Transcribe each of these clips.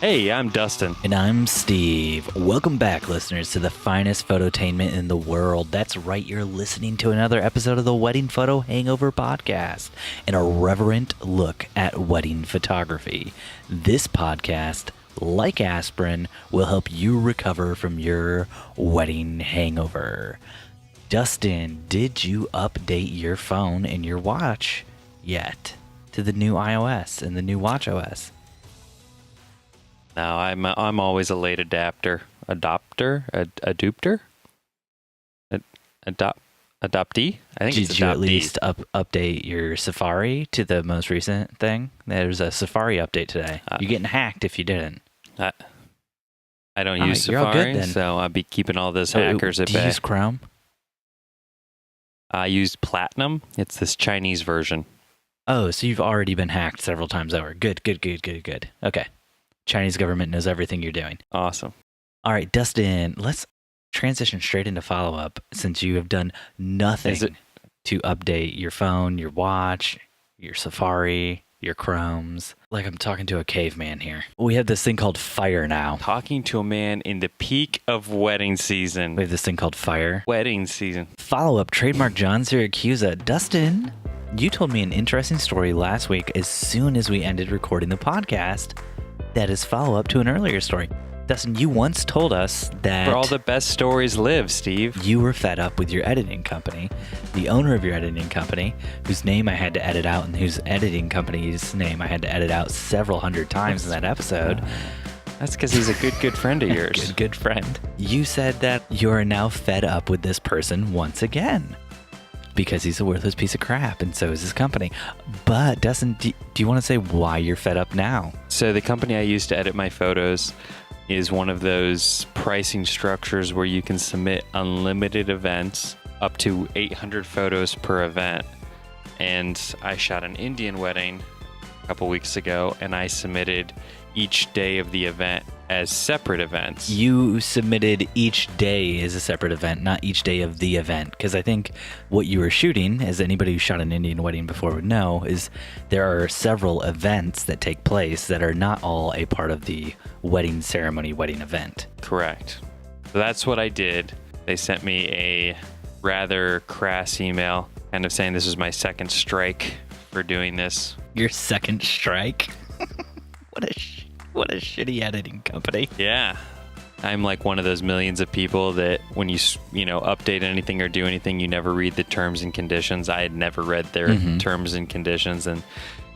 Hey, I'm Dustin. And I'm Steve. Welcome back, listeners, to the finest phototainment in the world. That's right, you're listening to another episode of the Wedding Photo Hangover Podcast, an irreverent look at wedding photography. This podcast, like aspirin, will help you recover from your wedding hangover. Dustin, did you update your phone and your watch yet to the new iOS and the new watchOS? No, I'm always a late adopter. Adopter? Adopter? Adoptee? I think it's Did you at adoptee. least update your Safari to the most recent thing? There's a Safari update today. You're getting hacked if you didn't. I don't All use right, you're all good Safari, then. so I'll be keeping all those hackers at Do you bay. use Chrome? I used Platinum. It's this Chinese version. Oh, so you've already been hacked several times over. Good. Okay. Chinese government knows everything you're doing. Awesome. All right, Dustin, let's transition straight into follow-up since you have done nothing to update your phone, your watch, your Safari, your Chromes. Like I'm talking to a caveman here. We have this thing called Fire now. Talking to a man in the peak of wedding season. We have this thing called Fire. Wedding season. Follow-up, trademark John Siracusa. Dustin, you told me an interesting story last week as soon as we ended recording the podcast. That is follow-up to an earlier story. Dustin, you once told us that Where all the best stories live, Steve. you were fed up with your editing company, the owner of your editing company, whose name I had to edit out and whose editing company's name I had to edit out several hundred times in that episode. That's because he's a good friend of yours. Good friend. You said that you are now fed up with this person once again because he's a worthless piece of crap, and so is his company. But Dustin, do you want to say why you're fed up now? So the company I use to edit my photos is one of those pricing structures where you can submit unlimited events, up to 800 photos per event. And I shot an Indian wedding a couple weeks ago, and I submitted each day of the event as separate events. You submitted each day as a separate event, not each day of the event. Because I think what you were shooting, as anybody who shot an Indian wedding before would know, is there are several events that take place that are not all a part of the wedding ceremony, wedding event. Correct. So that's what I did. They sent me a rather crass email kind of saying this is my second strike for doing this. Your second strike? What a shitty editing company. Yeah. I'm like one of those millions of people that when you update anything or do anything, you never read the terms and conditions. I had never read their terms and conditions, and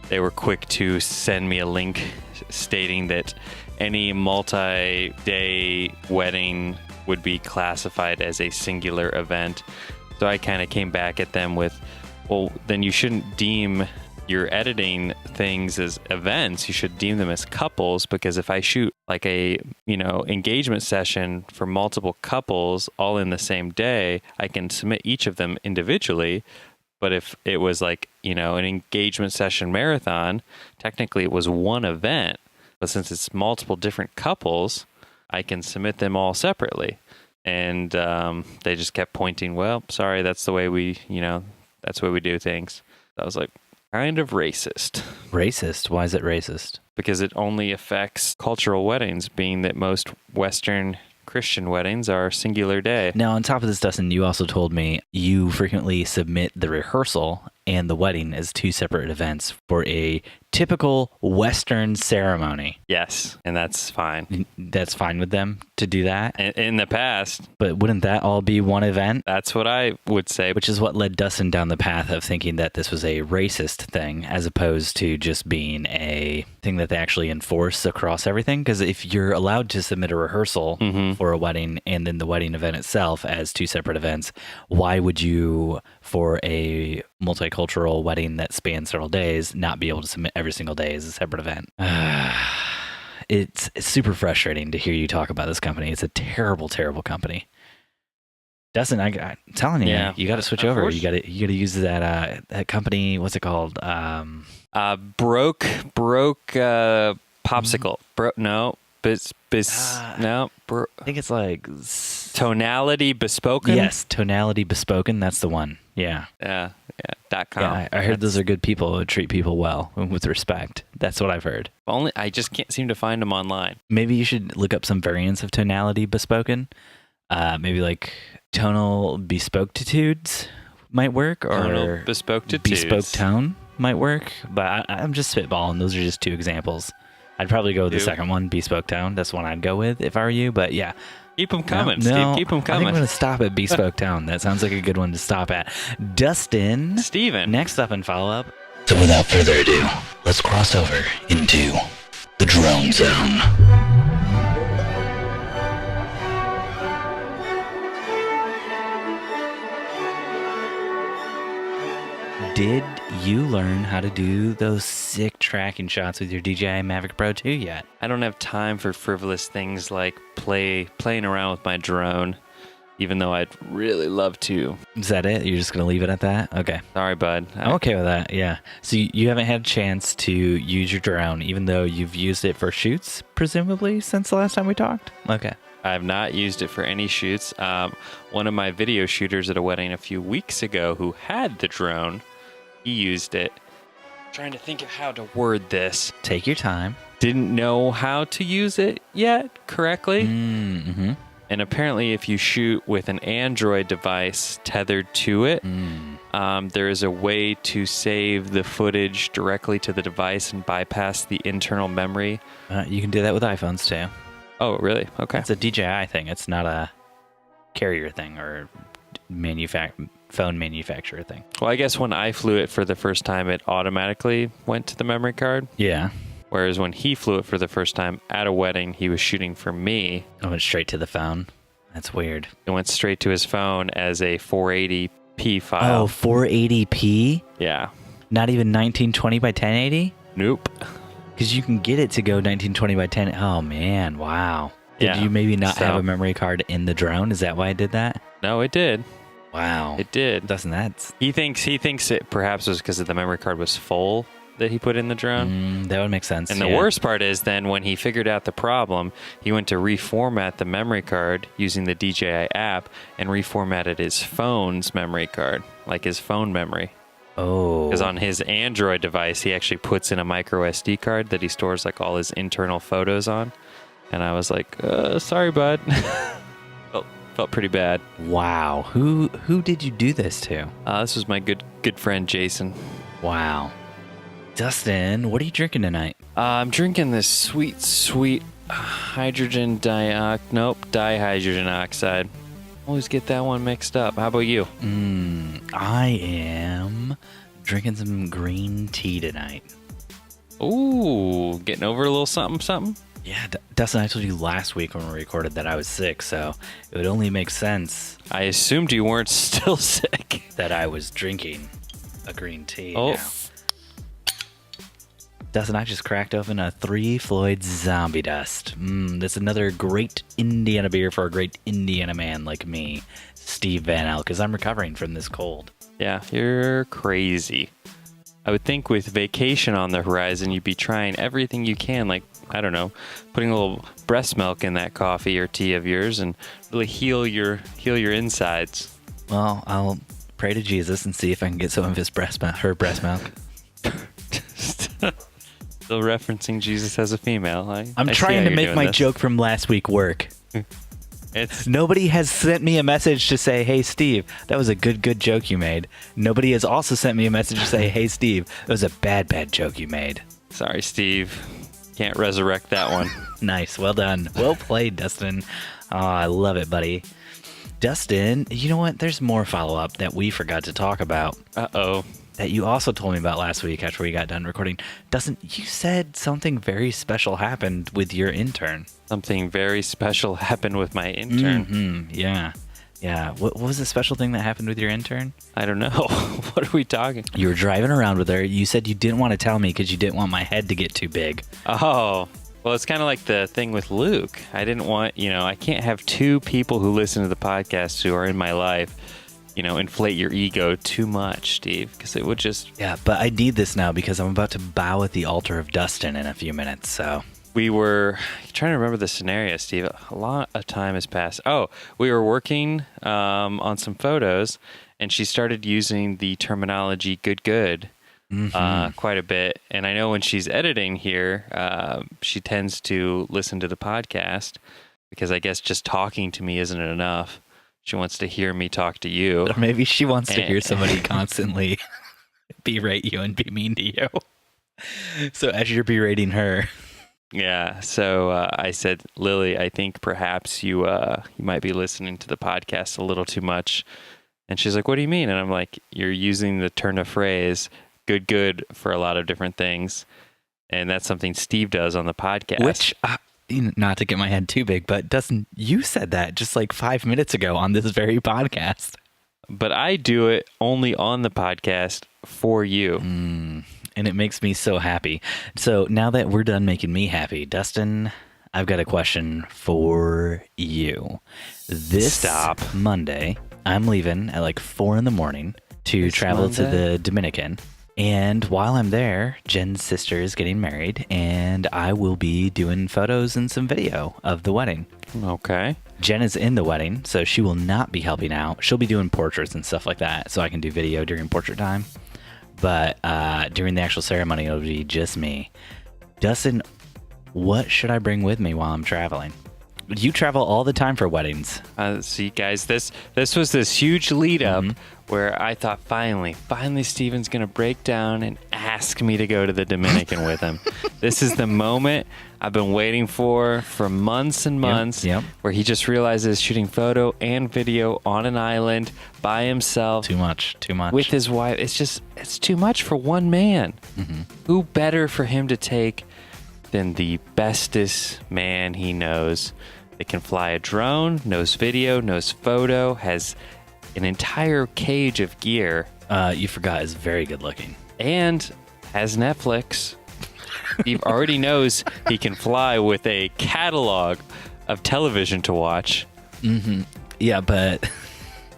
they were quick to send me a link stating that any multi-day wedding would be classified as a singular event. So I kind of came back at them with, well, then you shouldn't deem your editing things as events. You should deem them as couples, because if I shoot like a engagement session for multiple couples all in the same day, I can submit each of them individually. But if it was like an engagement session marathon, technically it was one event, but since it's multiple different couples, I can submit them all separately. And they just kept pointing, well, sorry, that's the way we do things. So I was like, kind of racist. Racist? Why is it racist? Because it only affects cultural weddings, being that most Western Christian weddings are singular day. Now, on top of this, Dustin, you also told me you frequently submit the rehearsal and the wedding as two separate events for a typical Western ceremony. Yes, and that's fine. That's fine with them to do that? In the past. But wouldn't that all be one event? That's what I would say. Which is what led Dustin down the path of thinking that this was a racist thing as opposed to just being a thing that they actually enforce across everything. Because if you're allowed to submit a rehearsal for a wedding and then the wedding event itself as two separate events, why would you, for a multicultural wedding that spans several days, not be able to submit every single day as a separate event? It's super frustrating to hear you talk about this company. It's a terrible, terrible company. Dustin, I'm telling you, you got to switch over. You got to use that company. What's it called? Broke popsicle. No, I think it's like Tonality Bespoken? Yes, Tonality Bespoken. That's the one. Yeah. Yeah. .com. Yeah, I heard those are good people who treat people well with respect. That's what I've heard. Only I just can't seem to find them online. Maybe you should look up some variants of Tonality Bespoken. Maybe like Tonal Bespokitudes might work, or Tonal Bespokitudes. Bespoke Tone might work. But I'm just spitballing. Those are just two examples. I'd probably go with the second one, Bespoke Tone. That's the one I'd go with if I were you. But yeah. Keep them coming, no, Steve. Keep them coming. I think I'm going to stop at Bespoke Town. That sounds like a good one to stop at. Dustin. Steven. Next up in follow-up. So without further ado, let's cross over into the drone zone. Did you learn how to do those sick tracking shots with your DJI Mavic Pro 2 yet? I don't have time for frivolous things like playing around with my drone, even though I'd really love to. Is that it? You're just going to leave it at that? Okay. Sorry, bud. I'm okay with that, yeah. So you haven't had a chance to use your drone, even though you've used it for shoots, presumably, since the last time we talked? Okay. I have not used it for any shoots. One of my video shooters at a wedding a few weeks ago who had the drone, he used it. Trying to think of how to word this. Take your time. Didn't know how to use it yet correctly. Mm-hmm. And apparently if you shoot with an Android device tethered to it, there is a way to save the footage directly to the device and bypass the internal memory. You can do that with iPhones too. Oh, really? Okay. It's a DJI thing. It's not a carrier thing or phone manufacturer thing. Well, I guess when I flew it for the first time, it automatically went to the memory card. Yeah. Whereas when he flew it for the first time at a wedding, he was shooting for me. It went straight to the phone. That's weird. It went straight to his phone as a 480p file. Oh, 480p? Yeah. Not even 1920 by 1080? Nope. Because you can get it to go 1920 by 10. Oh, man. Wow. Did you maybe not have a memory card in the drone? Is that why it did that? No, it did. Wow. It did. Doesn't that? He thinks it perhaps was because the memory card was full that he put in the drone. That would make sense. And the worst part is then when he figured out the problem, he went to reformat the memory card using the DJI app and reformatted his phone's memory card, like his phone memory. Oh. Because on his Android device, he actually puts in a micro SD card that he stores like all his internal photos on. And I was like, sorry, bud. Felt pretty bad. Wow. Who did you do this to? This was my good friend Jason. Wow. Dustin, what are you drinking tonight? I'm drinking this sweet dihydrogen oxide. Always get that one mixed up. How about you? I am drinking some green tea tonight. Ooh, getting over a little something? Yeah, Dustin, I told you last week when we recorded that I was sick, so it would only make sense. I assumed you weren't still sick. That I was drinking a green tea. Oh. Now. Dustin, I just cracked open a 3 Floyds Zombie Dust. That's another great Indiana beer for a great Indiana man like me, Steve Van Elk, because I'm recovering from this cold. Yeah, you're crazy. I would think with vacation on the horizon, you'd be trying everything you can, like, I don't know, putting a little breast milk in that coffee or tea of yours and really heal your insides. Well, I'll pray to Jesus and see if I can get some of her breast milk. Still referencing Jesus as a female. I'm trying to make my joke from last week work. Nobody has sent me a message to say, hey, Steve, that was a good joke you made. Nobody has also sent me a message to say, hey, Steve, that was a bad joke you made. Sorry, Steve. Can't resurrect that one. Nice. Well done. Well played, Dustin. Oh, I love it, buddy. Dustin, you know what? There's more follow-up that we forgot to talk about. Uh-oh. That you also told me about last week after we got done recording. Dustin, you said something very special happened with your intern. Something very special happened with my intern. Mm-hmm. Yeah. Yeah. What was the special thing that happened with your intern? I don't know. What are we talking? You were driving around with her. You said you didn't want to tell me because you didn't want my head to get too big. Oh. Well, it's kind of like the thing with Luke. I didn't want, I can't have two people who listen to the podcast who are in my life, inflate your ego too much, Steve, because it would just... Yeah, but I need this now because I'm about to bow at the altar of Dustin in a few minutes, so... we were trying to remember the scenario, Steve. A lot of time has passed. Oh, we were working on some photos, and she started using the terminology good quite a bit. And I know when she's editing here, she tends to listen to the podcast because I guess just talking to me isn't enough. She wants to hear me talk to you. Or maybe she wants to hear somebody constantly berate you and be mean to you. So as you're berating her. Yeah. So I said, Lily, I think perhaps you might be listening to the podcast a little too much. And she's like, what do you mean? And I'm like, you're using the turn of phrase good for a lot of different things. And that's something Steve does on the podcast. Which, not to get my head too big, but Dustin, you said that just like 5 minutes ago on this very podcast. But I do it only on the podcast for you. And it makes me so happy. So now that we're done making me happy, Dustin, I've got a question for you. This Monday, I'm leaving at like 4 a.m. to travel to the Dominican. And while I'm there, Jen's sister is getting married, and I will be doing photos and some video of the wedding. Okay. Jen is in the wedding, so she will not be helping out. She'll be doing portraits and stuff like that, so I can do video during portrait time. But during the actual ceremony, it'll be just me. Dustin, what should I bring with me while I'm traveling? You travel all the time for weddings. See, guys, this was this huge lead up where I thought finally Steven's going to break down and ask me to go to the Dominican with him. This is the moment I've been waiting for months and months, where he just realizes shooting photo and video on an island by himself. Too much. With his wife. It's too much for one man. Who better for him to take than the bestest man he knows? That can fly a drone, knows video, knows photo, has an entire cage of gear. You forgot is very good looking. And has Netflix. He already knows he can fly with a catalog of television to watch. Yeah, but...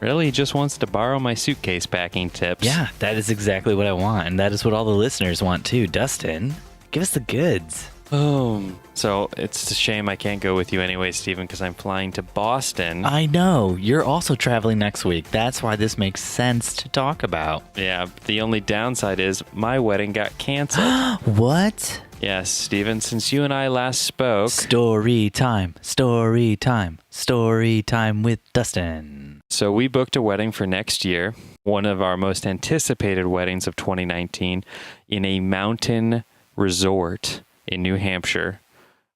Really, he just wants to borrow my suitcase packing tips. Yeah, that is exactly what I want. And that is what all the listeners want too. Dustin, give us the goods. So it's a shame I can't go with you anyway, Stephen, because I'm flying to Boston. I know. You're also traveling next week. That's why this makes sense to talk about. Yeah, the only downside is my wedding got canceled. What? Yes, Stephen, since you and I last spoke... Story time with Dustin. So we booked a wedding for next year, one of our most anticipated weddings of 2019, in a mountain resort in New Hampshire,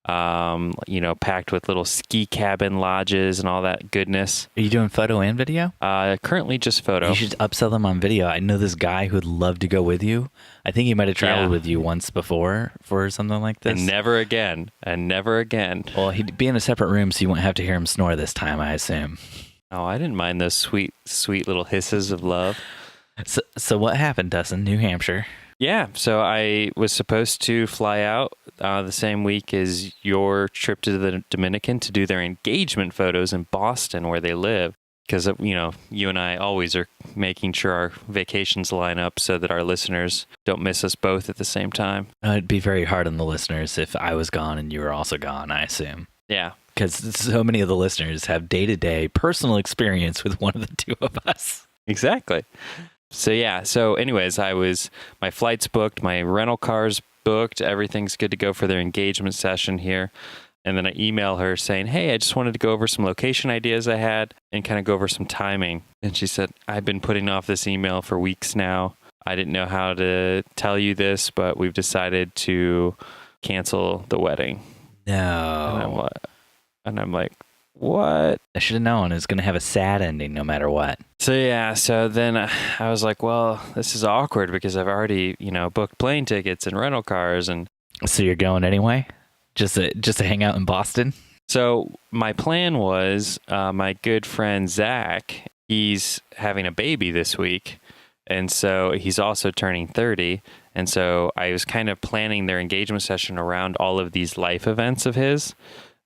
packed with little ski cabin lodges and all that goodness. Are you doing photo and video? Currently just photo. You should upsell them on video. I know this guy who'd love to go with you. I think he might have traveled with you once before for something like this. And never again. Well, he'd be in a separate room, so you won't have to hear him snore this time, I assume. Oh, I didn't mind those sweet, sweet little hisses of love. So what happened, Dustin? New Hampshire. Yeah, so I was supposed to fly out the same week as your trip to the Dominican to do their engagement photos in Boston where they live. Because, you and I always are making sure our vacations line up so that our listeners don't miss us both at the same time. It'd be very hard on the listeners if I was gone and you were also gone, I assume. Yeah. Because so many of the listeners have day-to-day personal experience with one of the two of us. Exactly. So anyways, my flight's booked, my rental car's booked, everything's good to go for their engagement session here. And then I email her saying, hey, I just wanted to go over some location ideas I had and kind of go over some timing. And she said, I've been putting off this email for weeks now. I didn't know how to tell you this, but we've decided to cancel the wedding. No. And I'm like, what? I should have known it was going to have a sad ending no matter what. So then I was like, well, this is awkward because I've already, booked plane tickets and rental cars. And so you're going anyway? Just to hang out in Boston? So my plan was my good friend Zach, he's having a baby this week. And so he's also turning 30. And so I was kind of planning their engagement session around all of these life events of his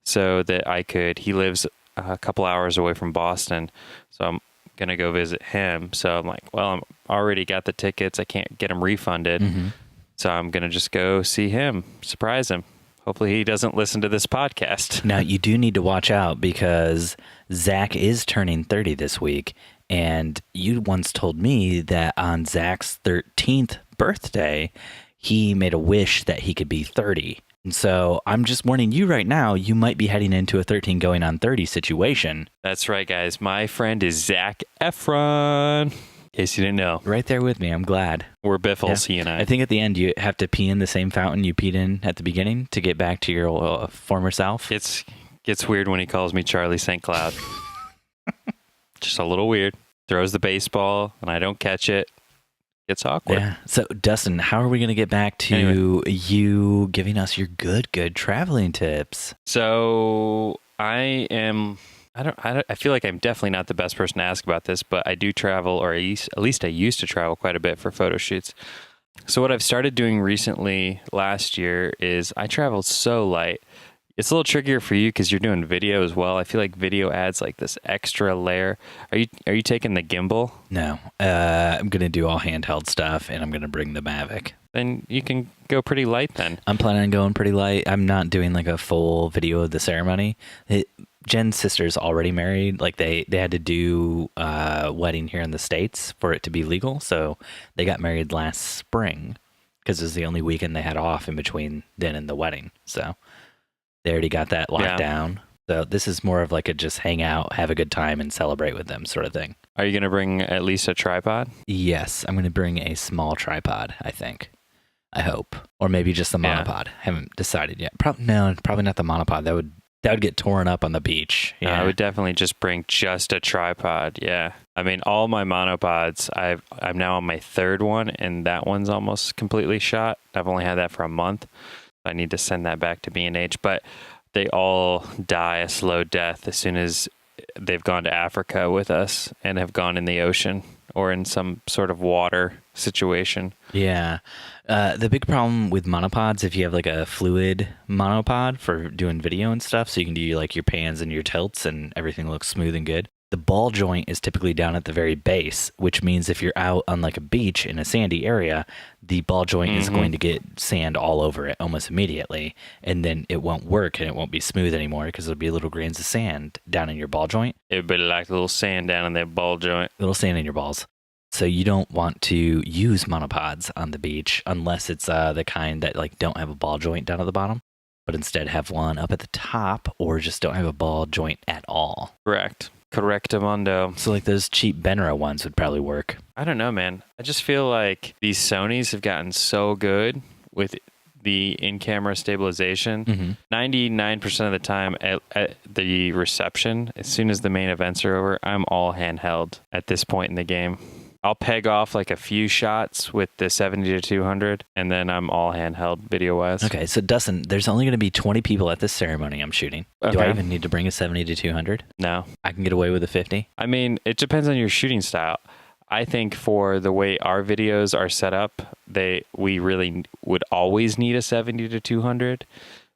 so that he lives a couple hours away from Boston. So I'm going to go visit him. So I'm like, well, I'm already got the tickets. I can't get them refunded. So I'm going to just go see him, surprise him. Hopefully he doesn't listen to this podcast. Now, you do need to watch out because Zach is turning 30 this week. And you once told me that on Zach's 13th birthday, he made a wish that he could be 30. And so I'm just warning you right now, you might be heading into a 13 going on 30 situation. That's right, guys. My friend is Zac Efron. In case you didn't know. Right there with me. I'm glad. We're Biffles, he and I. I think at the end you have to pee in the same fountain you peed in at the beginning to get back to your former self. It gets weird when he calls me Charlie St. Cloud. Just a little weird. Throws the baseball, and I don't catch it. It's awkward. Yeah. So, Dustin, how are we going to get back to you giving us your good traveling tips? So, I feel like I'm definitely not the best person to ask about this, but I do travel, or at least I used to travel quite a bit for photo shoots. So, what I've started doing recently last year is I traveled so light. It's a little trickier for you because you're doing video as well. I feel like video adds like this extra layer. Are you taking the gimbal? No, I'm gonna do all handheld stuff, and I'm gonna bring the Mavic. Then you can go pretty light. Then I'm planning on going pretty light. I'm not doing like a full video of the ceremony. Jen's sister's already married. Like they had to do a wedding here in the States for it to be legal. So they got married last spring because it was the only weekend they had off in between then and the wedding. So they already got that locked down. So this is more of like a just hang out, have a good time, and celebrate with them sort of thing. Are you going to bring at least a tripod? Yes, I'm going to bring a small tripod, I think. I hope. Or maybe just the monopod. Haven't decided yet. Probably not the monopod. That would get torn up on the beach. Yeah. I would definitely just bring just a tripod. Yeah. I mean, all my monopods, I'm now on my third one, and that one's almost completely shot. I've only had that for a month. I need to send that back to B&H, but they all die a slow death as soon as they've gone to Africa with us and have gone in the ocean or in some sort of water situation. Yeah. The big problem with monopods, if you have like a fluid monopod for doing video and stuff, so you can do like your pans and your tilts and everything looks smooth and good. The ball joint is typically down at the very base, which means if you're out on like a beach in a sandy area, the ball joint is going to get sand all over it almost immediately, and then it won't work and it won't be smooth anymore because there'll be little grains of sand down in your ball joint. It would be like a little sand down in that ball joint. Little sand in your balls. So you don't want to use monopods on the beach unless it's the kind that like don't have a ball joint down at the bottom, but instead have one up at the top or just don't have a ball joint at all. Correctamundo. So like those cheap Benro ones would probably work. I don't know, man. I just feel like these Sonys have gotten so good with the in-camera stabilization. 99% of the time at the reception, as soon as the main events are over, I'm all handheld at this point in the game. I'll peg off like a few shots with the 70-200, and then I'm all handheld video-wise. Okay, so Dustin, there's only going to be 20 people at this ceremony I'm shooting. Okay. Do I even need to bring a 70-200? No. I can get away with a 50? I mean, it depends on your shooting style. I think for the way our videos are set up, we really would always need a 70-200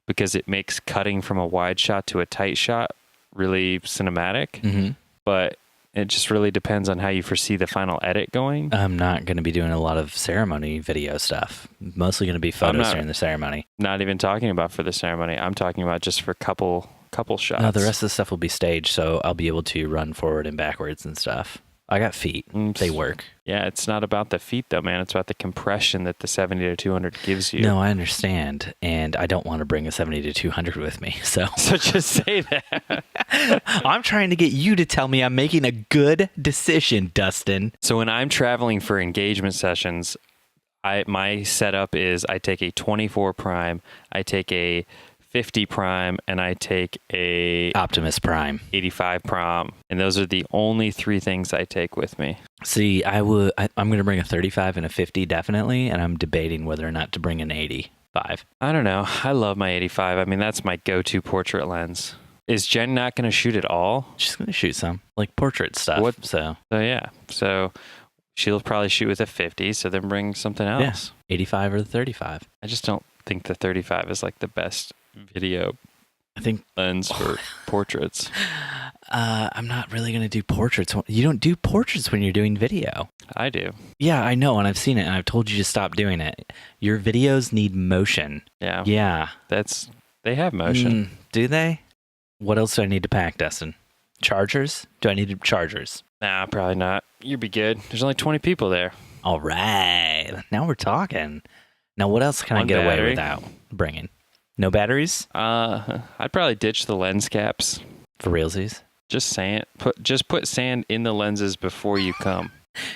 because it makes cutting from a wide shot to a tight shot really cinematic. But it just really depends on how you foresee the final edit going. I'm not going to be doing a lot of ceremony video stuff. Mostly going to be photos during the ceremony. Not even talking about for the ceremony. I'm talking about just for couple shots. No, the rest of the stuff will be staged, so I'll be able to run forward and backwards and stuff. I got feet. They work. Yeah, it's not about the feet though, man. It's about the compression that the 70-200 gives you. No, I understand, and I don't want to bring a 70-200 with me. So just say that. I'm trying to get you to tell me I'm making a good decision, Dustin. So when I'm traveling for engagement sessions, my setup is I take a 24 prime, I take a 50 prime, and I take a Optimus Prime 85 prime, and those are the only three things I take with me. See, I'm going to bring a 35 and a 50 definitely, and I'm debating whether or not to bring an 85. I don't know. I love my 85. I mean, that's my go-to portrait lens. Is Jen not going to shoot at all? She's going to shoot some like portrait stuff. So yeah. So she'll probably shoot with a 50. So then bring something else. Yeah, 85 or the 35. I just don't think the 35 is like the best video lens for portraits. I'm not really going to do portraits. You don't do portraits when you're doing video. I do. Yeah, I know, and I've seen it, and I've told you to stop doing it. Your videos need motion. Yeah. Yeah. That's They have motion. Do they? What else do I need to pack, Dustin? Chargers? Do I need chargers? Nah, probably not. You'll be good. There's only 20 people there. All right. Now we're talking. Now, what else can I get away without bringing? No batteries? I'd probably ditch the lens caps. For realsies? Just sand. Put sand in the lenses before you come.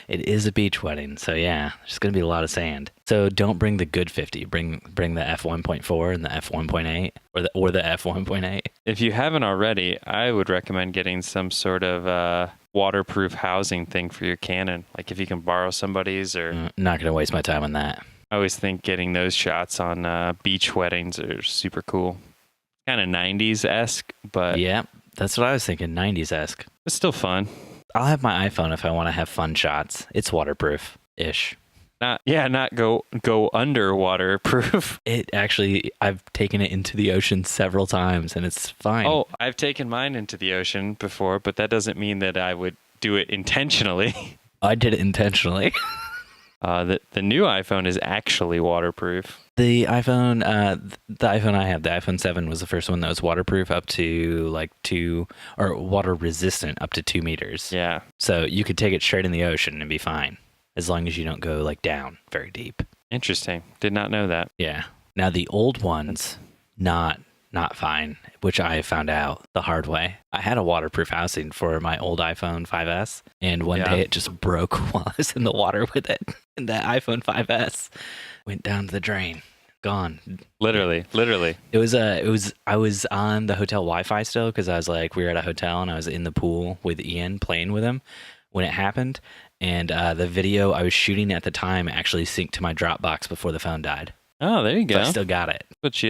It is a beach wedding, so yeah, there's going to be a lot of sand. So don't bring the good 50. Bring the f1.4 and the f1.8 or the f1.8. If you haven't already, I would recommend getting some sort of waterproof housing thing for your Canon. Like if you can borrow somebody's or... Not going to waste my time on that. I always think getting those shots on beach weddings are super cool. Kind of 90s-esque, but... Yeah, that's what I was thinking, 90s-esque. It's still fun. I'll have my iPhone if I want to have fun shots. It's waterproof-ish. Not go underwater proof. It actually, I've taken it into the ocean several times and it's fine. Oh, I've taken mine into the ocean before, but that doesn't mean that I would do it intentionally. I did it intentionally. The new iPhone is actually waterproof. The iPhone I have, the iPhone 7 was the first one that was waterproof up to water resistant up to 2 meters. Yeah. So you could take it straight in the ocean and be fine as long as you don't go down very deep. Interesting. Did not know that. Yeah. Now the old ones, not fine, which I found out the hard way. I had a waterproof housing for my old iPhone 5S, and one day it just broke while I was in the water with it. And that iPhone 5S went down the drain. Gone. Literally. I was on the hotel Wi-Fi still because I was we were at a hotel and I was in the pool with Ian playing with him when it happened. And the video I was shooting at the time actually synced to my Dropbox before the phone died. Oh, there you go. So I still got it. That's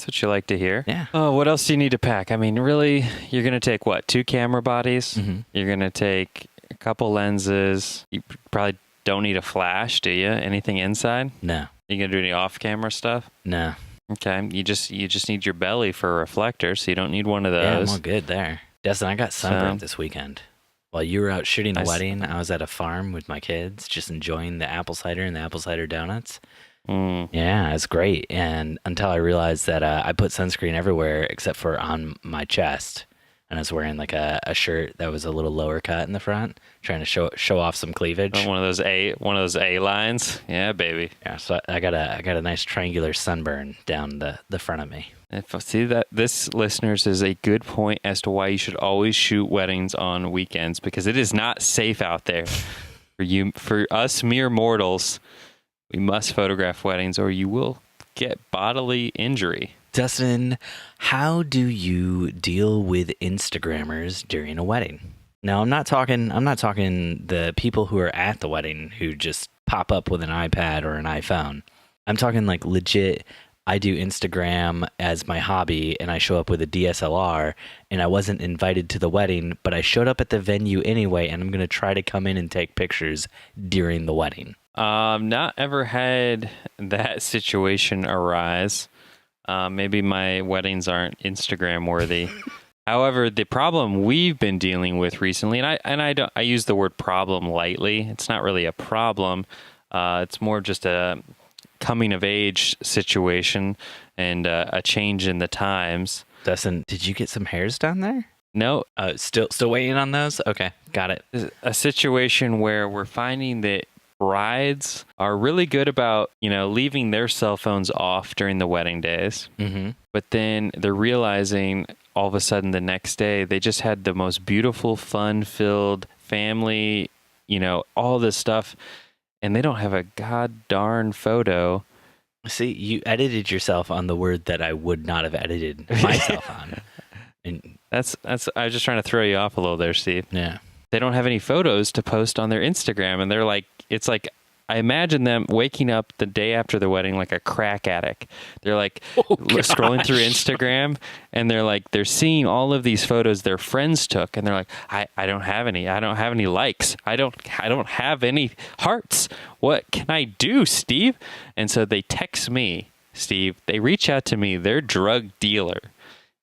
what you like to hear. Yeah. Oh, what else do you need to pack? I mean, really, you're going to take what? 2 camera bodies? Mm-hmm. You're going to take a couple lenses. You probably don't need a flash, do you? Anything inside? No. You going to do any off-camera stuff? No. Okay. You just need your belly for a reflector, so you don't need one of those. Yeah, I'm all good there. Dustin, I got sunburned this weekend. While you were out shooting the wedding, I was at a farm with my kids, just enjoying the apple cider and the apple cider donuts. Yeah, it's great. And until I realized that I put sunscreen everywhere except for on my chest. And I was wearing a shirt that was a little lower cut in the front, trying to show off some cleavage. One of those A lines. Yeah, baby. Yeah, so I got a nice triangular sunburn down the front of me. See that this, listeners, is a good point as to why you should always shoot weddings on weekends, because it is not safe out there for us mere mortals. We must photograph weddings or you will get bodily injury. Dustin, how do you deal with Instagrammers during a wedding? Now, I'm not talking the people who are at the wedding who just pop up with an iPad or an iPhone. I'm talking legit, I do Instagram as my hobby and I show up with a DSLR and I wasn't invited to the wedding, but I showed up at the venue anyway and I'm going to try to come in and take pictures during the wedding. Not ever had that situation arise. Maybe my weddings aren't Instagram worthy. However, the problem we've been dealing with recently, and I use the word problem lightly. It's not really a problem. It's more just a coming of age situation and a change in the times. Dustin, did you get some hairs done there? No. Still waiting on those? Okay, got it. A situation where we're finding that brides are really good about, leaving their cell phones off during the wedding days. Mm-hmm. But then they're realizing all of a sudden the next day they just had the most beautiful, fun-filled family, all this stuff, and they don't have a god darn photo. See, you edited yourself on the word that I would not have edited myself on. And that's I was just trying to throw you off a little there, Steve. Yeah. They don't have any photos to post on their Instagram, and they're it's I imagine them waking up the day after the wedding like a crack addict. They're scrolling through Instagram, and they're seeing all of these photos their friends took, and they're like, I don't have any. I don't have any likes. I don't have any hearts. What can I do, Steve? And so they text me, Steve. They reach out to me, their drug dealer,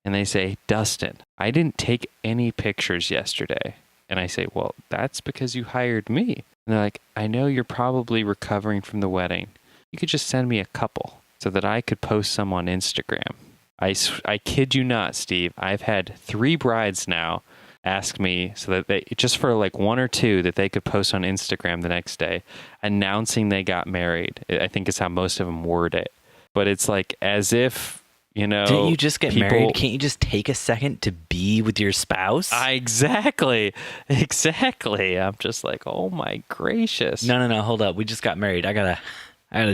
and they say, Dustin, I didn't take any pictures yesterday. And I say, well, that's because you hired me. And they're like, I know you're probably recovering from the wedding. You could just send me a couple so that I could post some on Instagram. I kid you not, Steve. I've had 3 brides now ask me so that they, just for like 1 or 2, that they could post on Instagram the next day announcing they got married. I think is how most of them word it. But it's like as if, Didn't you just get married? Can't you just take a second to be with your spouse? Exactly. I'm just like, oh my gracious. No, hold up. We just got married. I gotta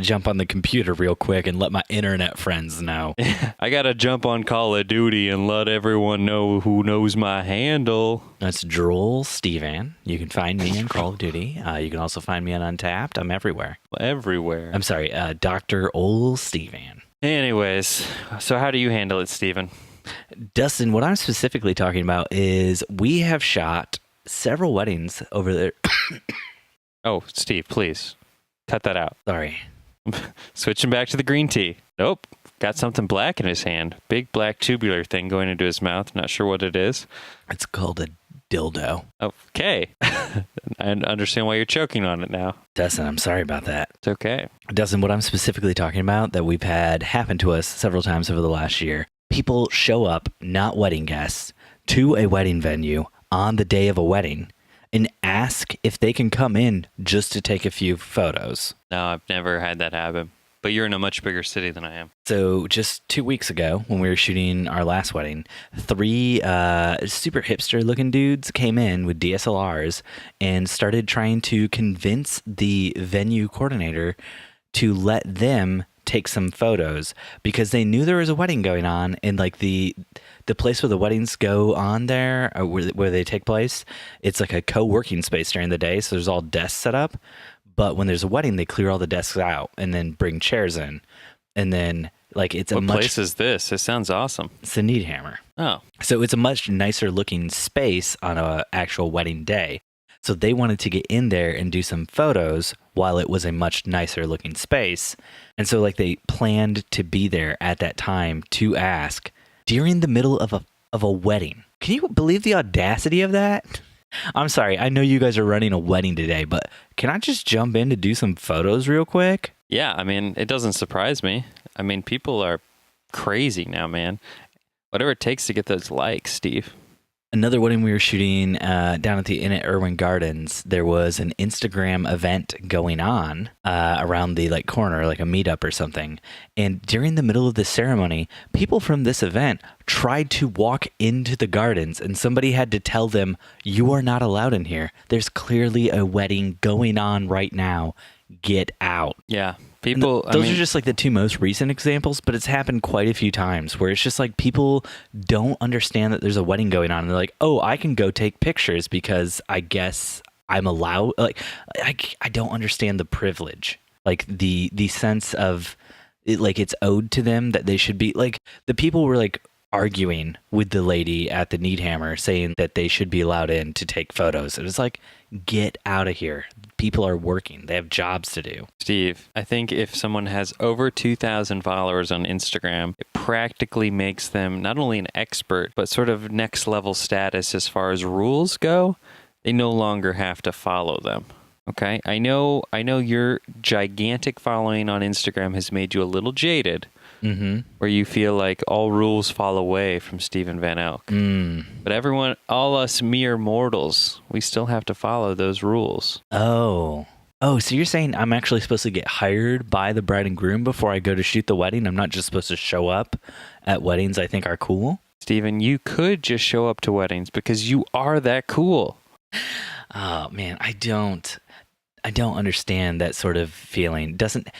jump on the computer real quick and let my internet friends know. I gotta jump on Call of Duty and let everyone know who knows my handle. That's Droll Steven. You can find me on Call of Duty. You can also find me on Untapped. I'm everywhere. I'm sorry, Dr. Ol Steven. Anyways, so how do you handle it, Steven? Dustin, what I'm specifically talking about is we have shot several weddings over there. Oh, Steve, please cut that out. Sorry. Switching back to the green tea. Nope. Got something black in his hand. Big black tubular thing going into his mouth. Not sure what it is. It's called a dildo. Okay. I understand why you're choking on it now. Dustin, I'm sorry about that. It's okay. Dustin, what I'm specifically talking about that we've had happen to us several times over the last year, people show up, not wedding guests, to a wedding venue on the day of a wedding and ask if they can come in just to take a few photos. No, I've never had that happen. But you're in a much bigger city than I am. So just 2 weeks ago, when we were shooting our last wedding, 3 super hipster-looking dudes came in with DSLRs and started trying to convince the venue coordinator to let them take some photos because they knew there was a wedding going on, and like the place where the weddings go on there, where they take place, it's like a co-working space during the day, so there's all desks set up. But when there's a wedding, they clear all the desks out and then bring chairs in. And then, like, it's what place is this? It sounds awesome. It's the Needhammer. Oh. So it's a much nicer looking space on an actual wedding day. So they wanted to get in there and do some photos while it was a much nicer looking space. And so, like, they planned to be there at that time to ask during the middle of a wedding. Can you believe the audacity of that? I'm sorry, I know you guys are running a wedding today, but can I just jump in to do some photos real quick? Yeah, I mean, it doesn't surprise me. I mean, people are crazy now, man. Whatever it takes to get those likes, Steve. Another wedding we were shooting down at the Inn at Irwin Gardens, there was an Instagram event going on around the like corner, like a meetup or something. And during the middle of the ceremony, people from this event tried to walk into the gardens, and somebody had to tell them, "You are not allowed in here. There's clearly a wedding going on right now. Get out." Yeah. People, those are just like the 2 most recent examples, but it's happened quite a few times where it's just like people don't understand that there's a wedding going on. And they're like, oh, I can go take pictures because I guess I'm allowed. Like, I don't understand the privilege, like the sense of it, like it's owed to them that they should be like the people were like arguing with the lady at the Needhammer saying that they should be allowed in to take photos. It was like, get out of here. People are working. They have jobs to do. Steve, I think if someone has over 2,000 followers on Instagram, it practically makes them not only an expert, but sort of next level status as far as rules go. They no longer have to follow them. Okay? I know your gigantic following on Instagram has made you a little jaded. Mm-hmm. Where you feel like all rules fall away from Stephen Van Elk. But everyone, all us mere mortals, we still have to follow those rules. Oh, so you're saying I'm actually supposed to get hired by the bride and groom before I go to shoot the wedding? I'm not just supposed to show up at weddings I think are cool? Stephen, you could just show up to weddings because you are that cool. Oh, man, I don't understand that sort of feeling.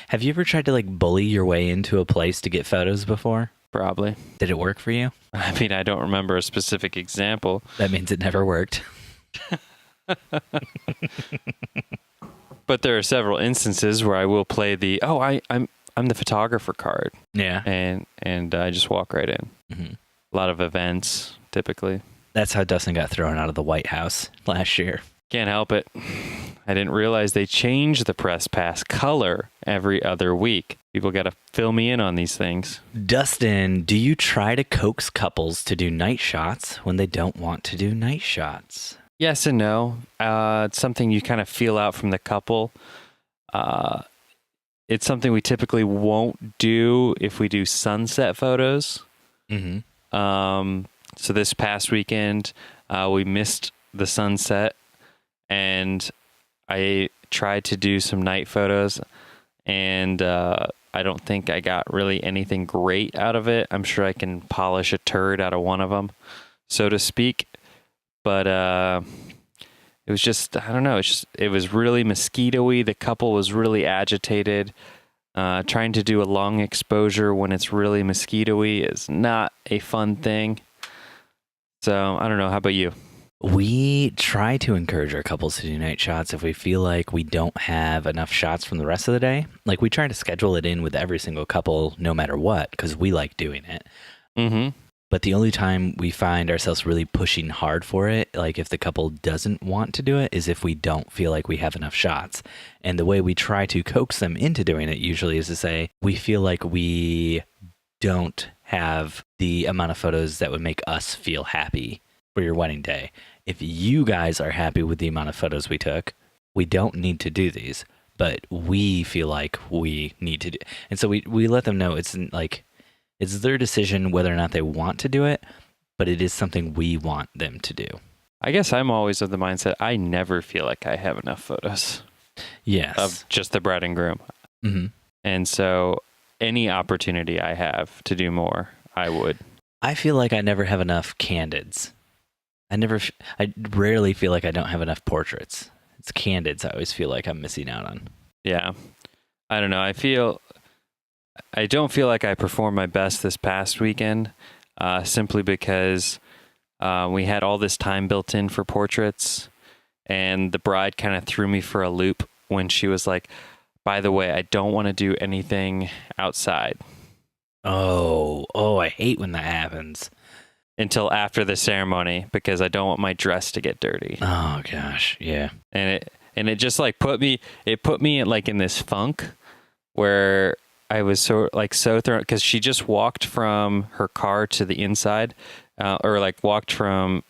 Have you ever tried to like bully your way into a place to get photos before? Probably. Did it work for you? I mean, I don't remember a specific example. That means it never worked. But there are several instances where I will play I'm the photographer card. Yeah. And I just walk right in. Mm-hmm. A lot of events, typically. That's how Dustin got thrown out of the White House last year. Can't help it. I didn't realize they change the press pass color every other week. People got to fill me in on these things. Dustin, do you try to coax couples to do night shots when they don't want to do night shots? Yes and no. It's something you kind of feel out from the couple. It's something we typically won't do if we do sunset photos. So this past weekend, we missed the sunset, and I tried to do some night photos, and I don't think I got really anything great out of it. I'm sure I can polish a turd out of one of them, so to speak. But it was just, I don't know. It was really mosquito-y. The couple was really agitated. Trying to do a long exposure when it's really mosquito-y is not a fun thing. So I don't know. How about you? We try to encourage our couples to do night shots if we feel like we don't have enough shots from the rest of the day. Like, we try to schedule it in with every single couple no matter what, because we like doing it. Mm-hmm. But the only time we find ourselves really pushing hard for it, like if the couple doesn't want to do it, is if we don't feel like we have enough shots. And the way we try to coax them into doing it usually is to say, we feel like we don't have the amount of photos that would make us feel happy for your wedding day. If you guys are happy with the amount of photos we took, we don't need to do these, but we feel like we need to do. And so we let them know it's their decision whether or not they want to do it, but it is something we want them to do. I guess I'm always of the mindset I never feel like I have enough photos. Yes. Of just the bride and groom. Mm-hmm. And so any opportunity I have to do more, I would. I feel like I never have enough candids. I rarely feel like I don't have enough portraits. It's candids I always feel like I'm missing out on. Yeah. I don't know. I don't feel like I performed my best this past weekend, simply because we had all this time built in for portraits, and the bride kind of threw me for a loop when she was like, by the way, I don't want to do anything outside. Oh, I hate when that happens. Until after the ceremony, because I don't want my dress to get dirty. Oh gosh, yeah. And it just like put me like in this funk where I was so thrown, because she just walked from her car to the inside, or like walked from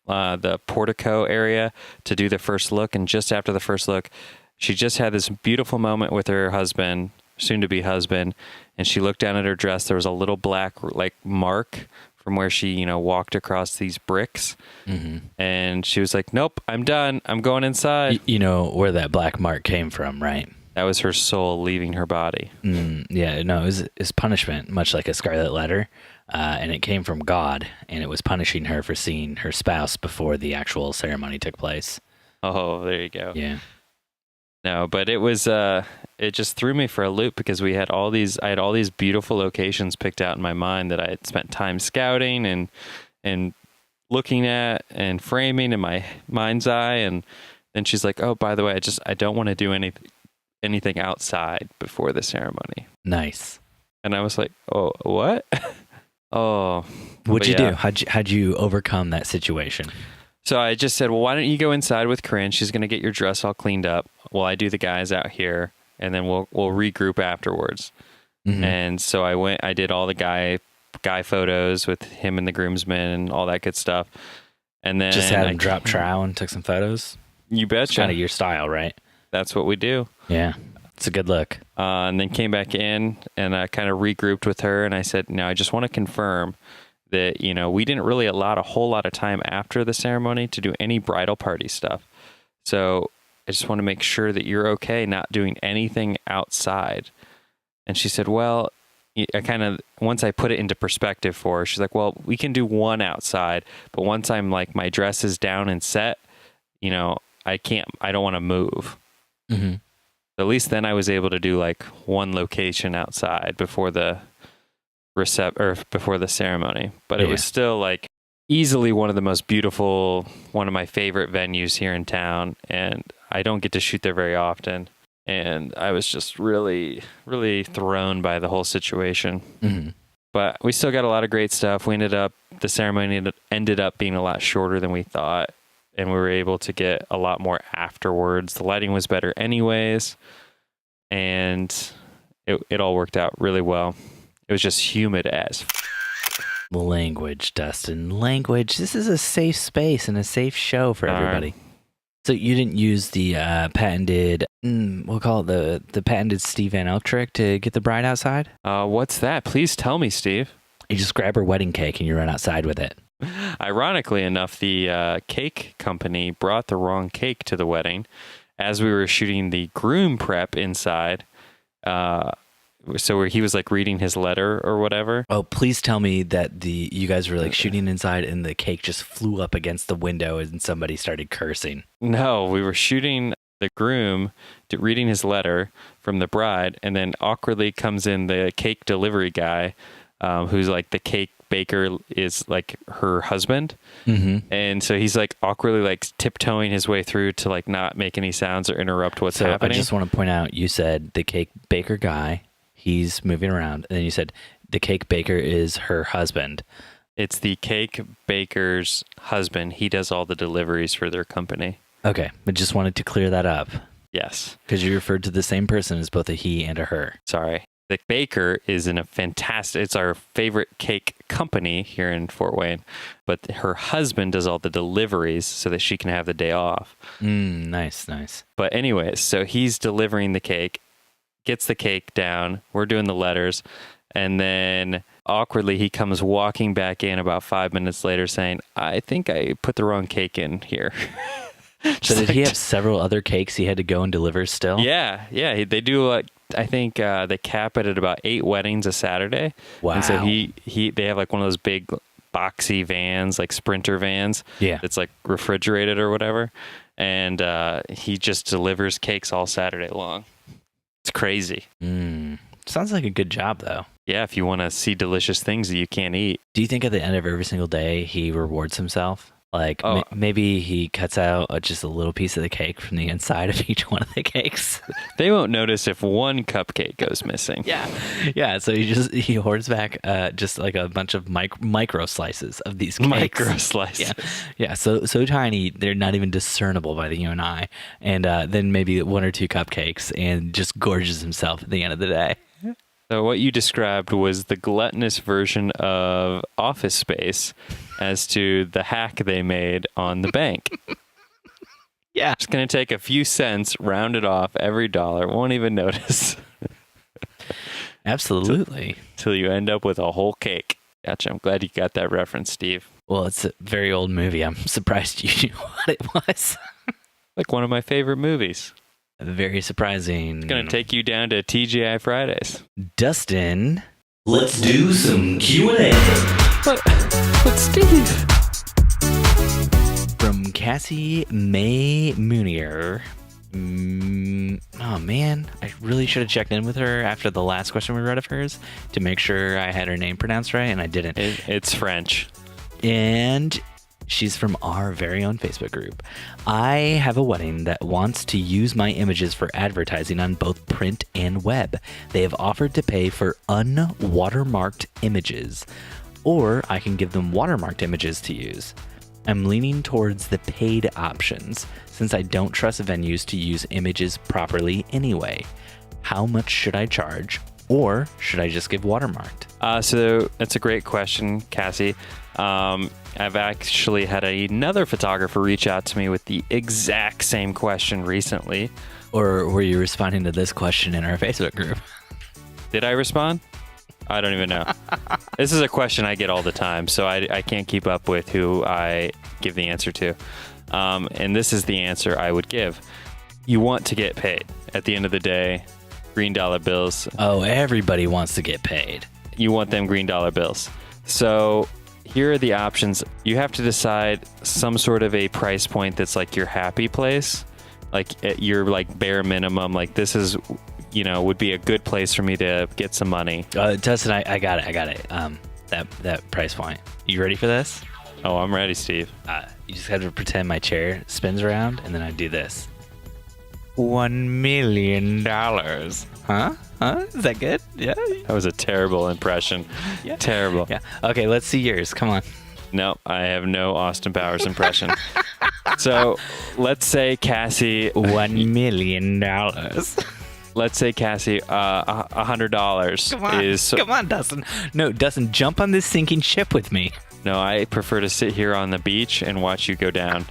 the portico area to do the first look, and just after the first look, she just had this beautiful moment with her husband, soon to be husband, and she looked down at her dress. There was a little black like mark from where she, walked across these bricks. Mm-hmm. And she was like, nope, I'm done. I'm going inside. You know where that black mark came from, right? That was her soul leaving her body. Yeah, no, it was punishment, much like a scarlet letter. And it came from God, and it was punishing her for seeing her spouse before the actual ceremony took place. Oh, there you go. Yeah. No, but it was, it just threw me for a loop, because I had all these beautiful locations picked out in my mind that I had spent time scouting and looking at and framing in my mind's eye. And then she's like, oh, by the way, I don't want to do anything outside before the ceremony. Nice. And I was like, oh, what? Oh, what'd you do? How'd you overcome that situation? So I just said, well, why don't you go inside with Corinne? She's going to get your dress all cleaned up while I do the guys out here, and then we'll regroup afterwards. Mm-hmm. And so I did all the guy photos with him and the groomsmen and all that good stuff. And then just had him drop trowel and took some photos. You betcha. It's kind of your style, right? That's what we do. Yeah. It's a good look. And then came back in, and I kind of regrouped with her, and I said, no, I just want to confirm that, we didn't really allot a whole lot of time after the ceremony to do any bridal party stuff. So I just want to make sure that you're okay not doing anything outside. And she said, well, once I put it into perspective for her, she's like, well, we can do one outside, but once I'm like, my dress is down and set, I don't want to move. Mm-hmm. At least then I was able to do like one location outside before the before the ceremony, but it was still like easily one of the most beautiful, one of my favorite venues here in town, and I don't get to shoot there very often, and I was just really, really thrown by the whole situation. Mm-hmm. But we still got a lot of great stuff. The ceremony ended up being a lot shorter than we thought, and we were able to get a lot more afterwards. The lighting was better anyways, and it all worked out really well. It was just humid as language, Dustin. Language. This is a safe space and a safe show for everybody. Right. So you didn't use the patented, we'll call it the patented Steve Van Elk trick to get the bride outside? What's that? Please tell me, Steve. You just grab her wedding cake and you run outside with it. Ironically enough, the cake company brought the wrong cake to the wedding. As we were shooting the groom prep inside, so where he was like reading his letter or whatever. Oh, please tell me that you guys were like shooting inside and the cake just flew up against the window and somebody started cursing. No, we were shooting the groom reading his letter from the bride, and then awkwardly comes in the cake delivery guy, who's like the cake baker is like her husband. Mm-hmm. And so he's like awkwardly like tiptoeing his way through to like not make any sounds or interrupt what's happening. I just want to point out, you said the cake baker guy, he's moving around, and then you said the cake baker is her husband. It's the cake baker's husband. He does all the deliveries for their company. Okay, but just wanted to clear that up. Yes. Because you referred to the same person as both a he and a her. Sorry. The baker is in a fantastic, it's our favorite cake company here in Fort Wayne, but her husband does all the deliveries so that she can have the day off. Nice. But anyways, so he's delivering the cake, gets the cake down, we're doing the letters, and then awkwardly he comes walking back in about 5 minutes later saying, I think I put the wrong cake in here. So did he have several other cakes he had to go and deliver still? Yeah. They do. I think they cap it at about 8 weddings a Saturday. Wow. And so they have like one of those big boxy vans, like Sprinter vans. Yeah. It's like refrigerated or whatever, and he just delivers cakes all Saturday long. It's crazy. Sounds like a good job though. Yeah, if you want to see delicious things that you can't eat. Do you think at the end of every single day he rewards himself? Like maybe he cuts out just a little piece of the cake from the inside of each one of the cakes. They won't notice if one cupcake goes missing. Yeah. So he hoards back just like a bunch of micro slices of these cakes. Micro slices. Yeah. So tiny they're not even discernible by the human eye. And then maybe 1 or 2 cupcakes, and just gorges himself at the end of the day. So what you described was the gluttonous version of Office Space as to the hack they made on the bank. Yeah. It's going to take a few cents, round it off every dollar, won't even notice. Absolutely. Till you end up with a whole cake. Gotcha. I'm glad you got that reference, Steve. Well, it's a very old movie. I'm surprised you knew what it was. Like one of my favorite movies. Very surprising. It's going to take you down to TGI Fridays. Dustin. Let's do some Q&A. But Steve. From Cassie May Moonier. Oh man, I really should have checked in with her after the last question we read of hers to make sure I had her name pronounced right, and I didn't. It's French. And she's from our very own Facebook group. I have a wedding that wants to use my images for advertising on both print and web. They have offered to pay for unwatermarked images, or I can give them watermarked images to use. I'm leaning towards the paid options since I don't trust venues to use images properly anyway. How much should I charge, or should I just give watermarked? So that's a great question, Cassie. I've actually had another photographer reach out to me with the exact same question recently. Or were you responding to this question in our Facebook group? Did I respond? I don't even know. This is a question I get all the time, so I can't keep up with who I give the answer to. And this is the answer I would give. You want to get paid. At the end of the day, green dollar bills. Oh, everybody wants to get paid. You want them green dollar bills. So here are the options. You have to decide some sort of a price point that's like your happy place, like at your like bare minimum. Like this is, would be a good place for me to get some money. Dustin, I got it. That price point. You ready for this? Oh, I'm ready, Steve. You just have to pretend my chair spins around, and then I do this. $1 million. Huh? Is that good? Yeah. That was a terrible impression. Yeah. Terrible. Yeah. Okay, let's see yours. Come on. No, I have no Austin Powers impression. So let's say Cassie. $1 million. Let's say Cassie, $100 is. Come on, Dustin. No, Dustin, jump on this sinking ship with me. No, I prefer to sit here on the beach and watch you go down.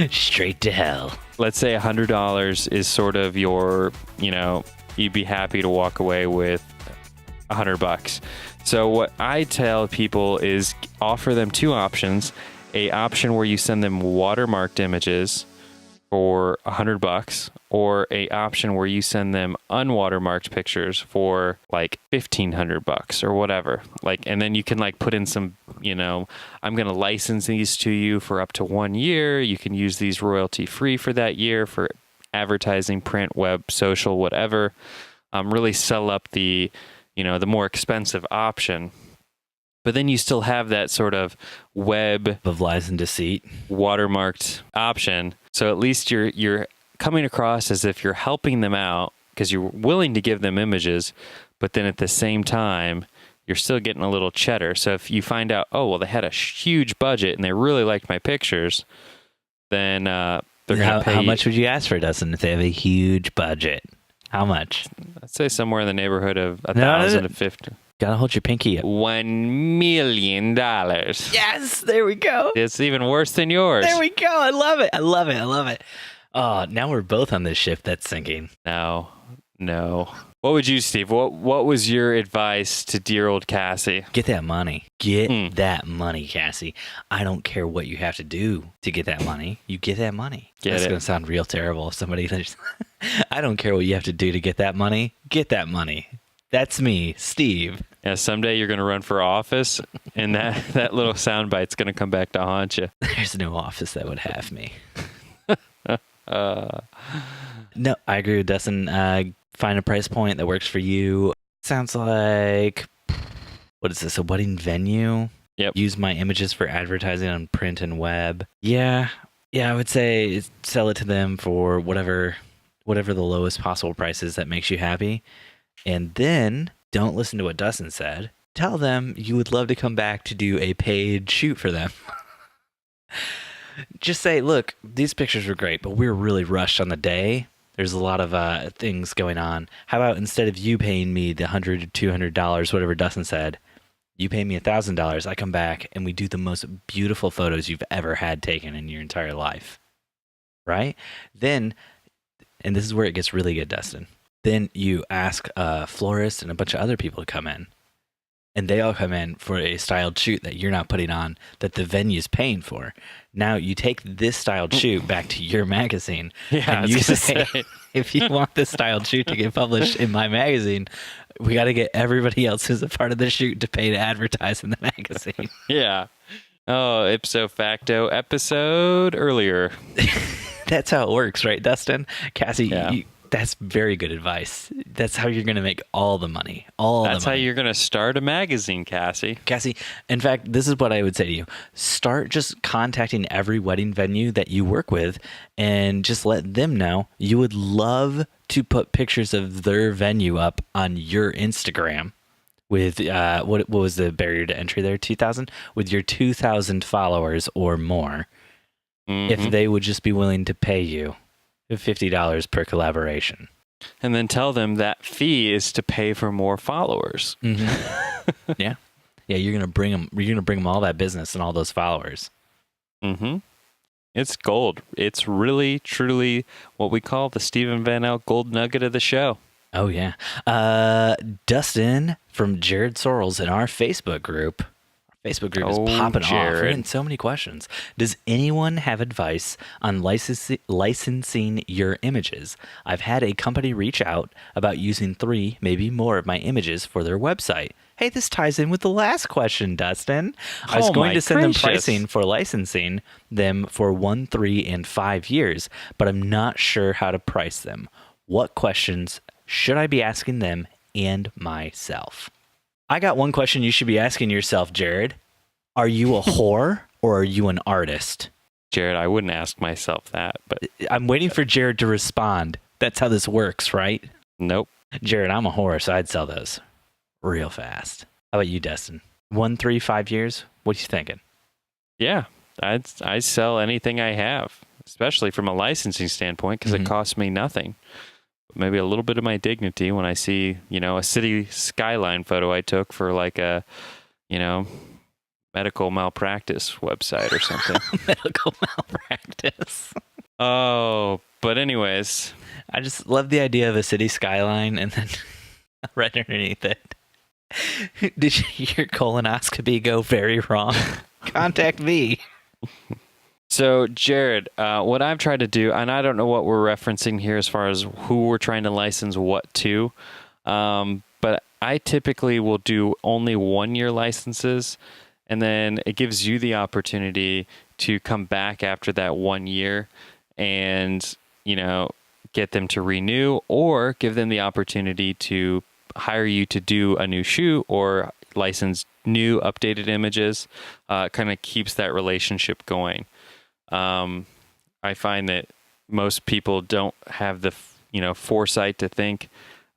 Straight to hell. Let's say $100 is sort of your, you'd be happy to walk away with $100. So what I tell people is offer them two options: a option where you send them watermarked images for $100, or a option where you send them unwatermarked pictures for like $1,500 or whatever. Like, and then you can like put in some, I'm going to license these to you for up to 1 year. You can use these royalty free for that year for advertising, print, web, social, whatever. Really sell up the more expensive option. But then you still have that sort of web of lies and deceit watermarked option. So at least you're coming across as if you're helping them out because you're willing to give them images, but then at the same time, you're still getting a little cheddar. So if you find out, oh, well, they had a huge budget and they really liked my pictures, then they're going to pay. How much would you ask for, Dustin, if they have a huge budget? How much? I'd say somewhere in the neighborhood of $1,000 to $50. Gotta hold your pinky up. $1 million. Yes, there we go. It's even worse than yours. There we go. I love it. I love it. I love it. Oh, now we're both on this ship that's sinking. No. What would you, Steve? What was your advice to dear old Cassie? Get that money. Get that money, Cassie. I don't care what you have to do to get that money. You get that money. That's going to sound real terrible if somebody... I don't care what you have to do to get that money. Get that money. That's me, Steve. Yeah, someday you're going to run for office, and that little soundbite's going to come back to haunt you. There's no office that would have me. No, I agree with Dustin. Find a price point that works for you. Sounds like, what is this, a wedding venue? Yep. Use my images for advertising on print and web. Yeah, I would say sell it to them for whatever the lowest possible price is that makes you happy. And then don't listen to what Dustin said. Tell them you would love to come back to do a paid shoot for them. Just say, look, these pictures were great, but we're really rushed on the day. There's a lot of things going on. How about instead of you paying me the $100 or $200, whatever Dustin said, you pay me $1,000. I come back and we do the most beautiful photos you've ever had taken in your entire life. Right? Then, and this is where it gets really good, Dustin. Then you ask a florist and a bunch of other people to come in. And they all come in for a styled shoot that you're not putting on, that the venue's paying for. Now you take this styled shoot back to your magazine. Yeah, and you say, if you want this styled shoot to get published in my magazine, we got to get everybody else who's a part of the shoot to pay to advertise in the magazine. Yeah. Oh, ipso facto episode earlier. That's how it works, right, Dustin? Cassie, yeah. That's very good advice. That's how you're going to make all the money. That's how you're going to start a magazine, Cassie. Cassie, in fact, this is what I would say to you. Start just contacting every wedding venue that you work with and just let them know you would love to put pictures of their venue up on your Instagram with, what was the barrier to entry there? 2,000? With your 2,000 followers or more. Mm-hmm. If they would just be willing to pay you $50 per collaboration. And then tell them that fee is to pay for more followers. Mm-hmm. Yeah. You're gonna bring them all that business and all those followers. Mm-hmm. It's gold. It's really, truly what we call the Stephen Van Elk gold nugget of the show. Oh yeah. Dustin from Jared Sorrells in our Facebook group. Facebook group is popping off. We're getting so many questions. Does anyone have advice on licensing your images? I've had a company reach out about using 3, maybe more of my images for their website. Hey, this ties in with the last question, Dustin. I was going to send them pricing for licensing them for 1, 3, and 5 years, but I'm not sure how to price them. What questions should I be asking them and myself? I got one question you should be asking yourself, Jared. Are you a whore or are you an artist? Jared, I wouldn't ask myself that, but I'm waiting for Jared to respond. That's how this works, right? Nope. Jared, I'm a whore, so I'd sell those real fast. How about you, Dustin? 1, 3, 5 years? What are you thinking? Yeah, I'd sell anything I have, especially from a licensing standpoint, because it costs me nothing. Maybe a little bit of my dignity when I see, a city skyline photo I took for like a, medical malpractice website or something. Medical malpractice. Oh, but anyways. I just love the idea of a city skyline and then right underneath it, Did your colonoscopy go very wrong? Contact me. So, Jared, what I've tried to do, and I don't know what we're referencing here as far as who we're trying to license what to, but I typically will do only 1-year licenses, and then it gives you the opportunity to come back after that 1 year and, get them to renew, or give them the opportunity to hire you to do a new shoot or license new updated images. Kind of keeps that relationship going. I find that most people don't have the, foresight to think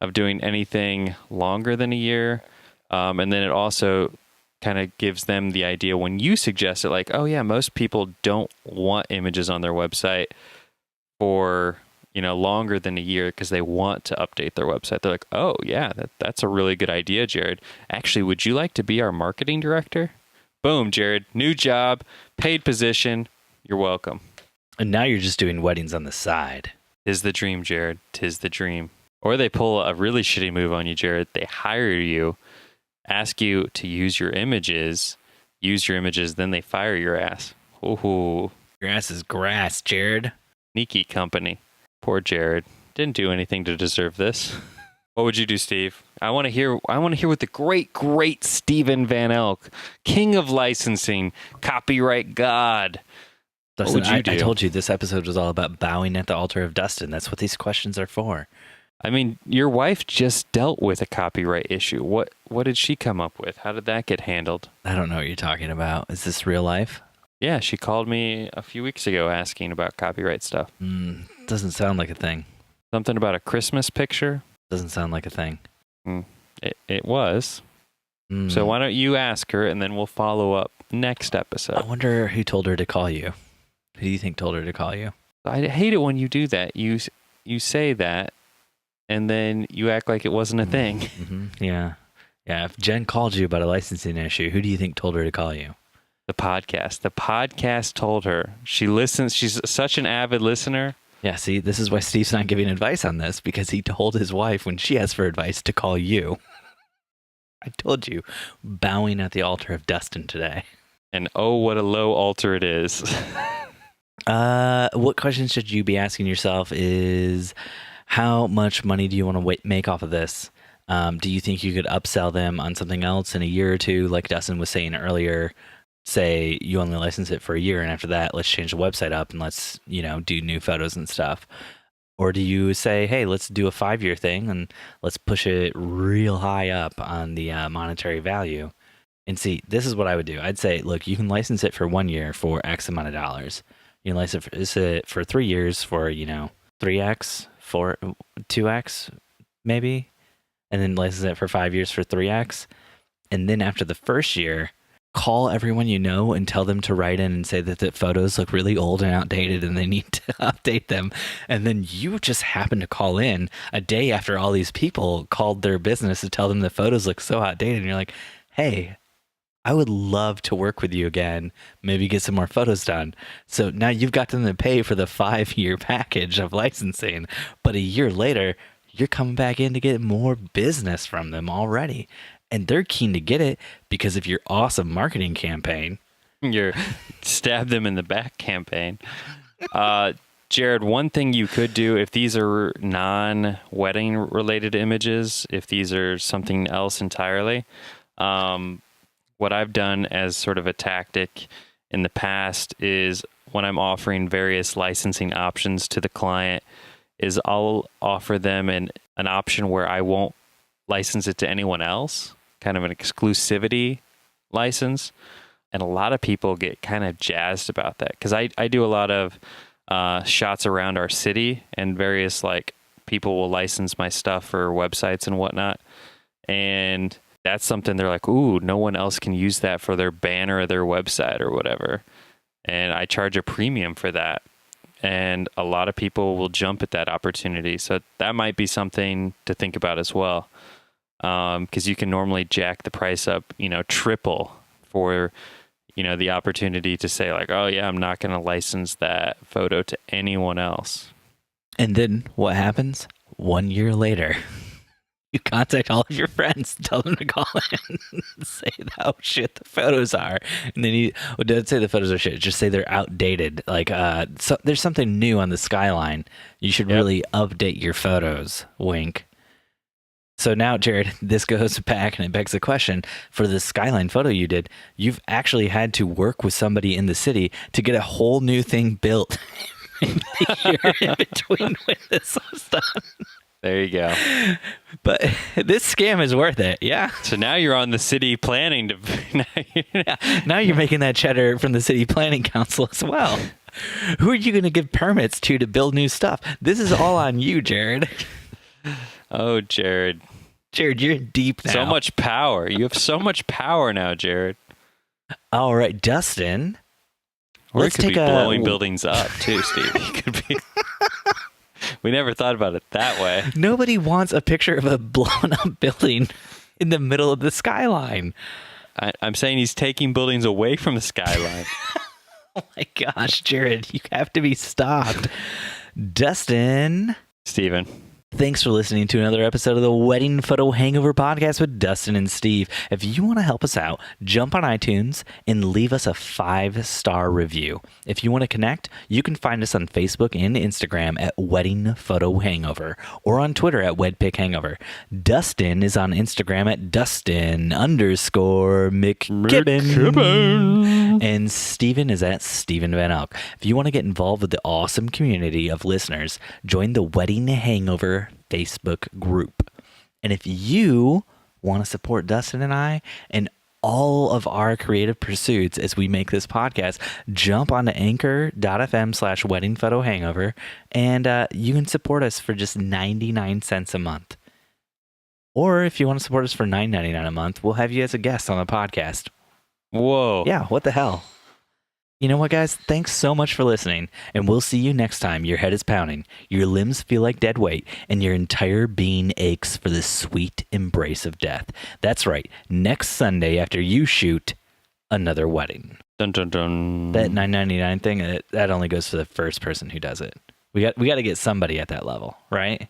of doing anything longer than a year. And then it also kind of gives them the idea when you suggest it, like, oh yeah, most people don't want images on their website for, longer than a year because they want to update their website. They're like, oh yeah, that's a really good idea, Jared. Actually, would you like to be our marketing director? Boom, Jared, new job, paid position. You're welcome. And now you're just doing weddings on the side. 'Tis the dream, Jared. 'Tis the dream. Or they pull a really shitty move on you, Jared. They hire you, ask you to use your images, then they fire your ass. Ooh. Your ass is grass, Jared. Sneaky company. Poor Jared. Didn't do anything to deserve this. What would you do, Steve? I want to hear what the great Steven Van Elk, king of licensing, copyright god. Dustin, what would you do? I told you this episode was all about bowing at the altar of Dustin. That's what these questions are for. I mean, your wife just dealt with a copyright issue. What did she come up with? How did that get handled? I don't know what you're talking about. Is this real life? Yeah, she called me a few weeks ago asking about copyright stuff. Doesn't sound like a thing. Something about a Christmas picture? Doesn't sound like a thing. It was. So why don't you ask her, and then we'll follow up next episode. I wonder who told her to call you. Who do you think told her to call you? I hate it when you do that. You say that, and then you act like it wasn't a thing. Mm-hmm. Yeah. If Jen called you about a licensing issue, who do you think told her to call you? The podcast. The podcast told her. She listens. She's such an avid listener. Yeah, see, this is why Steve's not giving advice on this, because he told his wife when she asked for advice to call you. I told you, bowing at the altar of Dustin today. And oh, what a low altar it is. What question should you be asking yourself is, how much money do you want to make off of this? Do you think you could upsell them on something else in a year or two, like Dustin was saying earlier? Say you only license it for a year, and after that, let's change the website up and let's, do new photos and stuff. Or do you say, hey, let's do a 5-year thing and let's push it real high up on the monetary value? And see, this is what I would do. I'd say, look, you can license it for 1 year for X amount of dollars. You can license it for 3 years for, 3X, 2X, maybe. And then license it for 5 years for 3X. And then after the first year, call everyone you know and tell them to write in and say that the photos look really old and outdated and they need to update them. And then you just happen to call in a day after all these people called their business to tell them the photos look so outdated. And you're like, hey, I would love to work with you again, maybe get some more photos done. So now you've got them to pay for the 5-year package of licensing. But a year later, you're coming back in to get more business from them already. And they're keen to get it because of your awesome marketing campaign. Your stab them in the back campaign. Jared, one thing you could do if these are non-wedding related images, if these are something else entirely, what I've done as sort of a tactic in the past is when I'm offering various licensing options to the client is I'll offer them an option where I won't license it to anyone else, kind of an exclusivity license. And a lot of people get kind of jazzed about that because I do a lot of shots around our city, and various people will license my stuff for websites and whatnot. And that's something they're like, ooh, no one else can use that for their banner or their website or whatever. And I charge a premium for that. And a lot of people will jump at that opportunity. So that might be something to think about as well. Because you can normally jack the price up, triple for, the opportunity to say oh yeah, I'm not going to license that photo to anyone else. And then what happens? 1 year later, You contact all of your friends, tell them to call in, say how shit the photos are, and then don't say the photos are shit. Just say they're outdated. Like, so there's something new on the skyline. You should really update your photos. Wink. So now, Jared, this goes back and it begs the question: for the skyline photo you did, you've actually had to work with somebody in the city to get a whole new thing built in the year in between when this was done. There you go. But this scam is worth it, yeah. So now you're on the city planning to. Now you're making that cheddar from the city planning council as well. Who are you going to give permits to build new stuff? This is all on you, Jared. Oh, Jared. Jared, you're deep now. So much power. You have so much power now, Jared. All right, Dustin. Or it could be blowing buildings up, too, Steve. It could be. We never thought about it that way. Nobody wants a picture of a blown up building in the middle of the skyline. I'm saying he's taking buildings away from the skyline. Oh my gosh, Jared, you have to be stopped. Dustin. Steven. Thanks for listening to another episode of the Wedding Photo Hangover podcast with Dustin and Steve. If you want to help us out, jump on iTunes and leave us a 5-star review. If you want to connect, you can find us on Facebook and Instagram at Wedding Photo Hangover or on Twitter at WedPic Hangover. Dustin is on Instagram at Dustin_McKibben. And Steven is at Steven Van Elk. If you want to get involved with the awesome community of listeners, join the Wedding Hangover Facebook group. And if you want to support Dustin and I and all of our creative pursuits as we make this podcast, jump on to anchor.fm/weddingphotohangover and you can support us for just 99 cents a month. Or if you want to support us for $9.99 a month, we'll have you as a guest on the podcast. Whoa. Yeah, what the hell? You know what, guys? Thanks so much for listening, and we'll see you next time your head is pounding, your limbs feel like dead weight, and your entire being aches for the sweet embrace of death. That's right. Next Sunday after you shoot another wedding. Dun, dun, dun. That $9.99 thing, that only goes to the first person who does it. We got to get somebody at that level, right?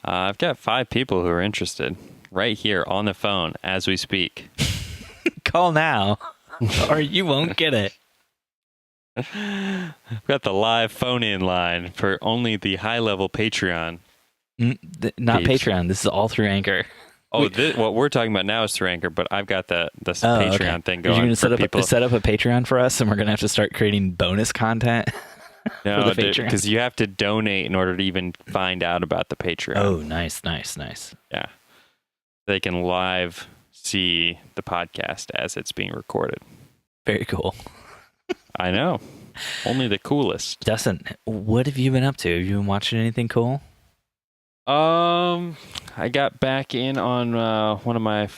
I've got 5 people who are interested right here on the phone as we speak. Call now, or you won't get it. I've got the live phone-in line for only the high-level Patreon. Not peeps. Patreon. This is all through Anchor. Oh, what we're talking about now is through Anchor, but I've got the Patreon thing going. You're going to set up a Patreon for us, and we're going to have to start creating bonus content. No, because you have to donate in order to even find out about the Patreon. Oh, nice. Yeah, they can live see the podcast as it's being recorded. Very cool. I know. Only the coolest. Dustin, what have you been up to? Have you been watching anything cool? I got back in on one of my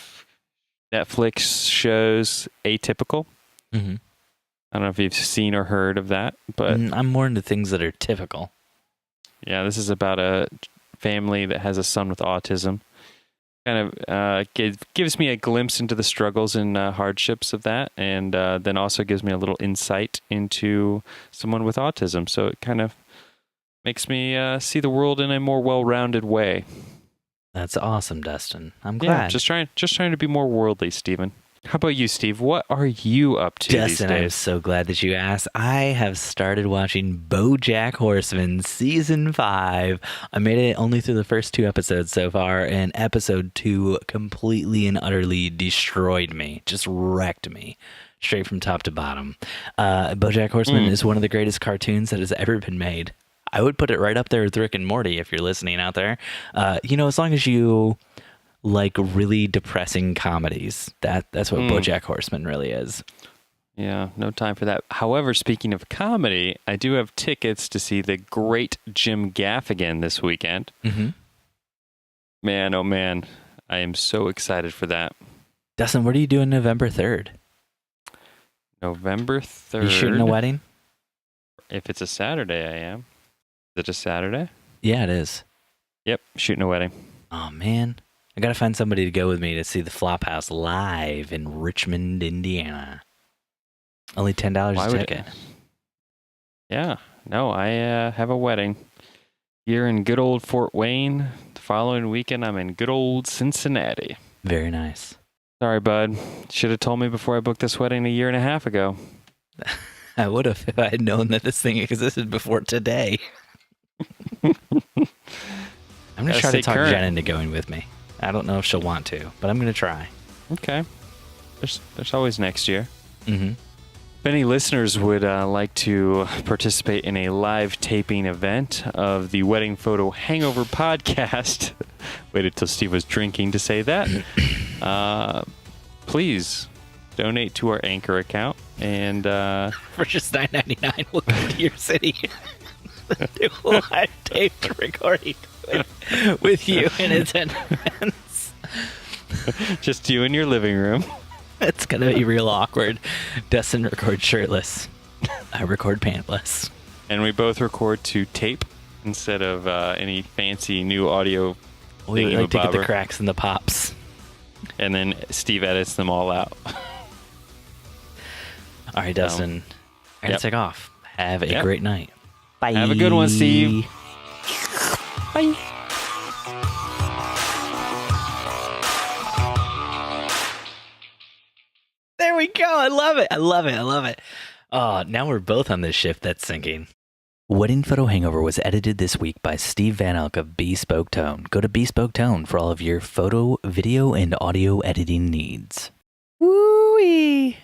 Netflix shows, Atypical. Mm-hmm. I don't know if you've seen or heard of that, but I'm more into things that are typical. Yeah, this is about a family that has a son with autism. Kind of gives me a glimpse into the struggles and hardships of that, and then also gives me a little insight into someone with autism. So it kind of makes me see the world in a more well-rounded way. That's awesome, Dustin. I'm glad. Yeah, just trying to be more worldly, Stephen. How about you, Steve? What are you up to Dustin, these days? I'm so glad that you asked. I have started watching BoJack Horseman Season 5. I made it only through the first 2 episodes so far, and episode 2 completely and utterly destroyed me. Just wrecked me. Straight from top to bottom. BoJack Horseman is one of the greatest cartoons that has ever been made. I would put it right up there with Rick and Morty if you're listening out there. As long as you like really depressing comedies. That's what BoJack Horseman really is. Yeah, no time for that. However, speaking of comedy, I do have tickets to see the great Jim Gaffigan this weekend. Mm-hmm. Man, oh man, I am so excited for that. Dustin, what are you doing November 3rd? November 3rd. You shooting a wedding? If it's a Saturday, I am. Is it a Saturday? Yeah, it is. Yep, shooting a wedding. Oh, man. I got to find somebody to go with me to see the Flophouse live in Richmond, Indiana. Only $10 a ticket. Yeah. No, I have a wedding here in good old Fort Wayne, the following weekend, I'm in good old Cincinnati. Very nice. Sorry, bud. Should have told me before I booked this wedding a year and a half ago. I would have if I had known that this thing existed before today. I'm going to try to talk Jen into going with me. I don't know if she'll want to, but I'm going to try. Okay. There's always next year. Mm-hmm. If any listeners would like to participate in a live taping event of the Wedding Photo Hangover podcast, waited till Steve was drinking to say that, please donate to our Anchor account. And for just $9.99, we'll come to your city. Do a live taped recording with you in attendance. Just you in your living room. It's going to be real awkward. Dustin records shirtless. I record pantless. And we both record to tape instead of any fancy new audio. We like to get the cracks and the pops. And then Steve edits them all out. All right, Dustin. I got to take off. Have a great night. Bye. Have a good one, Steve. Bye. There we go. I love it. I love it. I love it. Oh, now we're both on this shift. That's sinking. Wedding Photo Hangover was edited this week by Steve Van Elk of Bespoke Tone. Go to Bespoke Tone for all of your photo, video, and audio editing needs. Woo-wee.